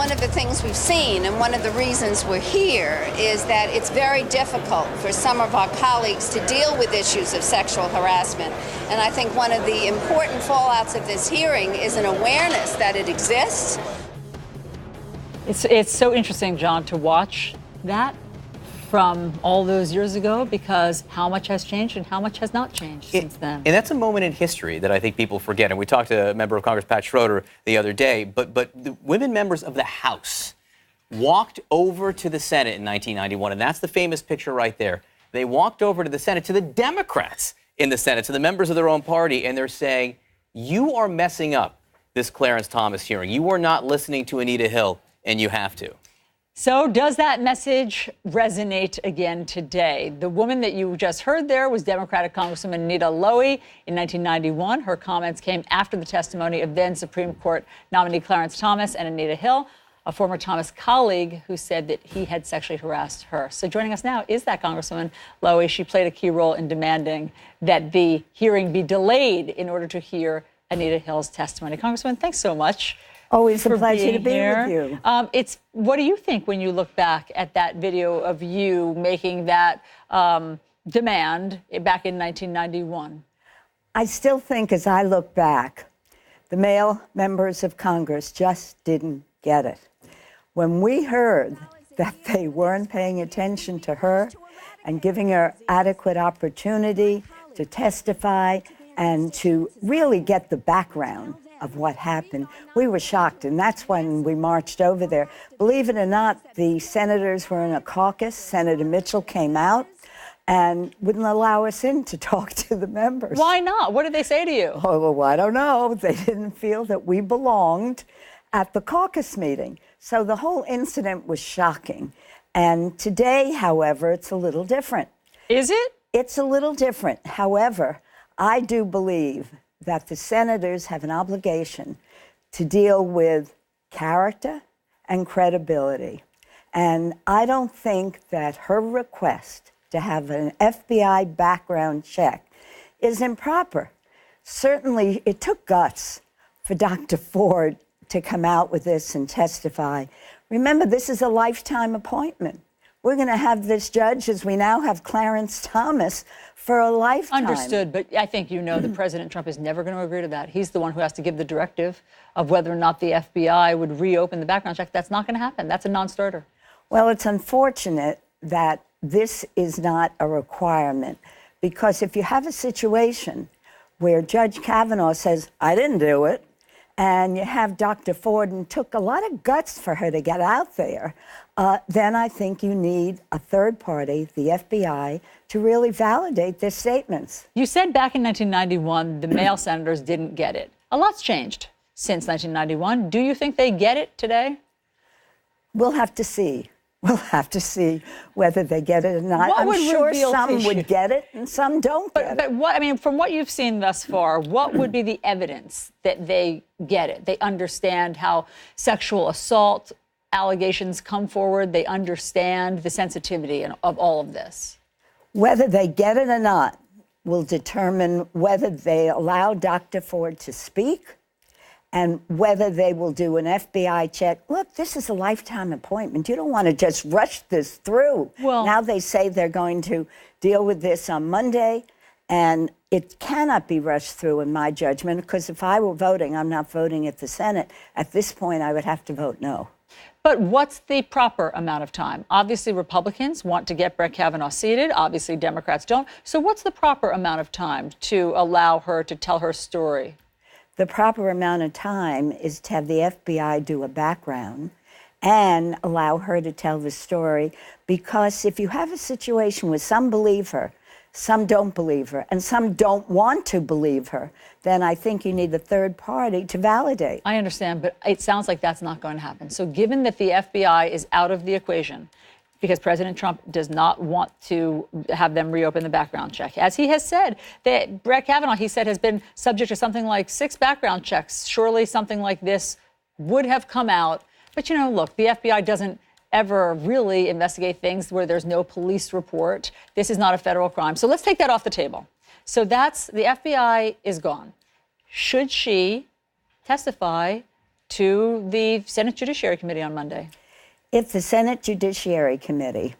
one of the things we've seen and one of the reasons we're here is that it's very difficult for some of our colleagues to deal with issues of sexual harassment. And I think one of the important fallouts of this hearing is an awareness that it exists. It's so interesting, John, to watch that from all those years ago, because how much has changed and how much has not changed since then. And that's a moment in history that I think people forget. And we talked to a member of Congress, Pat Schroeder, the other day. But the women members of the House walked over to the Senate in 1991. And that's the famous picture right there. They walked over to the Senate, to the Democrats in the Senate, to the members of their own party. And they're saying, you are messing up this Clarence Thomas hearing. You are not listening to Anita Hill, and you have to. So does that message resonate again today? The woman that you just heard there was Democratic Congresswoman Anita Lowey in 1991. Her comments came after the testimony of then Supreme Court nominee Clarence Thomas and Anita Hill, a former Thomas colleague who said that he had sexually harassed her. So joining us now is that Congresswoman Lowey. She played a key role in demanding that the hearing be delayed in order to hear Anita Hill's testimony. Congresswoman, thanks so much. Always a pleasure to be with you. What do you think when you look back at that video of you making that demand back in 1991? I still think, as I look back, the male members of Congress just didn't get it. When we heard that they weren't paying attention to her and giving her adequate opportunity to testify and to really get the background of what happened, we were shocked, and that's when we marched over there. Believe it or not, the senators were in a caucus. Senator Mitchell came out and wouldn't allow us in to talk to the members. Why not? What did they say to you? Oh, well, I don't know. They didn't feel that we belonged at the caucus meeting. So the whole incident was shocking. And today, however, it's a little different. Is it? It's a little different. However, I do believe that the senators have an obligation to deal with character and credibility. And I don't think that her request to have an FBI background check is improper. Certainly, it took guts for Dr. Ford to come out with this and testify. Remember, this is a lifetime appointment. We're going to have this judge, as we now have Clarence Thomas, for a lifetime. Understood, but I think you know that President Trump is never going to agree to that. He's the one who has to give the directive of whether or not the FBI would reopen the background check. That's not going to happen. That's a non-starter. Well, it's unfortunate that this is not a requirement, because if you have a situation where Judge Kavanaugh says, I didn't do it, and you have Dr. Ford, and took a lot of guts for her to get out there, then I think you need a third party, the FBI, to really validate their statements. You said back in 1991 the male senators didn't get it. A lot's changed since 1991. Do you think they get it today? We'll have to see. We'll have to see whether they get it or not. I'm sure some would get it and some don't get it. But what, I mean, from what you've seen thus far, what would be the evidence that they get it? They understand how sexual assault allegations come forward. They understand the sensitivity of all of this. Whether they get it or not will determine whether they allow Dr. Ford to speak and whether they will do an FBI check. Look, this is a lifetime appointment. You don't want to just rush this through. Well, now they say they're going to deal with this on Monday, and it cannot be rushed through in my judgment, because if I were voting, I'm not voting at the Senate. At this point, I would have to vote no. But what's the proper amount of time? Obviously, Republicans want to get Brett Kavanaugh seated. Obviously, Democrats don't. So what's the proper amount of time to allow her to tell her story? The proper amount of time is to have the FBI do a background and allow her to tell the story. Because if you have a situation where some believe her, some don't believe her, and some don't want to believe her, then I think you need the third party to validate. I understand, but it sounds like that's not going to happen. So given that the FBI is out of the equation, because President Trump does not want to have them reopen the background check. As he has said, that Brett Kavanaugh, he said, has been subject to something like 6 background checks. Surely something like this would have come out. But, you know, look, the FBI doesn't ever really investigate things where there's no police report. This is not a federal crime. So let's take that off the table. So that's, the FBI is gone. Should she testify to the Senate Judiciary Committee on Monday? If the Senate Judiciary Committee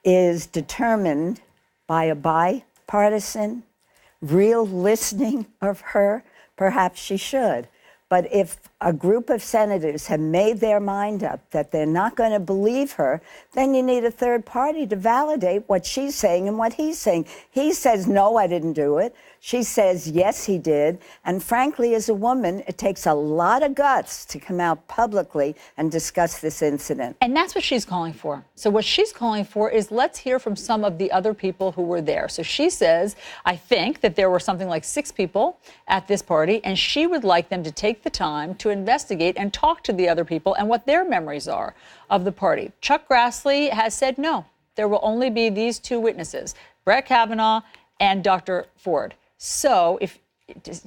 is determined by a bipartisan, real listening of her, perhaps she should. But if a group of senators have made their mind up that they're not going to believe her, then you need a third party to validate what she's saying and what he's saying. He says, no, I didn't do it. She says, yes, he did. And frankly, as a woman, it takes a lot of guts to come out publicly and discuss this incident. And that's what she's calling for. So what she's calling for is, let's hear from some of the other people who were there. So she says, I think that there were something like 6 people at this party, and she would like them to take the time to investigate and talk to the other people and what their memories are of the party. Chuck Grassley has said, no, there will only be these 2 witnesses, Brett Kavanaugh and Dr. Ford. So if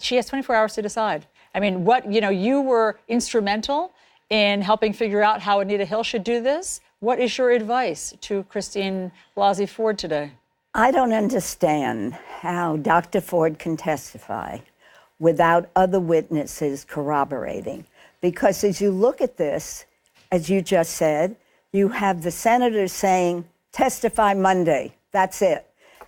she has 24 hours to decide. I mean, you were instrumental in helping figure out how Anita Hill should do this. What is your advice to Christine Blasey Ford today? I don't understand how Dr. Ford can testify without other witnesses corroborating. Because as you look at this, as you just said, you have the senators saying, testify Monday, that's it.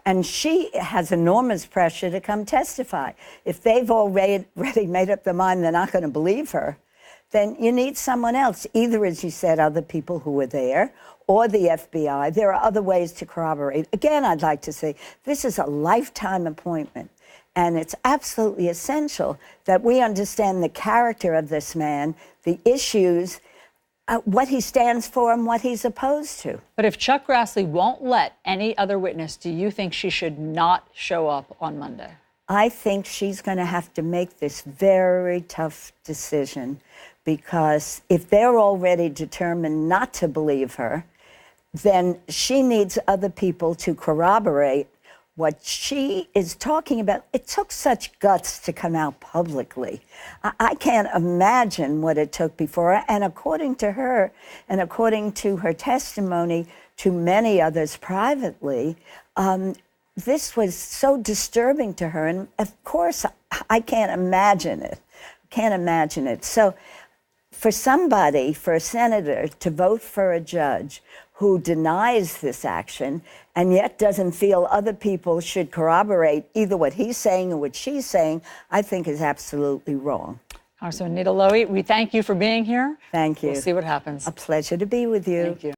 And she has enormous pressure to come testify. If they've already made up their mind they're not going to believe her, then you need someone else, either, as you said, other people who were there, or the FBI. There are other ways to corroborate. Again, I'd like to say this is a lifetime appointment. And it's absolutely essential that we understand the character of this man, the issues, what he stands for and what he's opposed to. But if Chuck Grassley won't let any other witness, do you think she should not show up on Monday? I think she's going to have to make this very tough decision, because if they're already determined not to believe her, then she needs other people to corroborate what she is talking about. It took such guts to come out publicly. I can't imagine what it took before her. And according to her, and according to her testimony to many others privately, this was so disturbing to her. And of course, I can't imagine it. Can't imagine it. So for somebody, for a senator, to vote for a judge who denies this action and yet doesn't feel other people should corroborate either what he's saying or what she's saying, I think is absolutely wrong. Congresswoman Anita Lowey, we thank you for being here. Thank you. We'll see what happens. A pleasure to be with you. Thank you.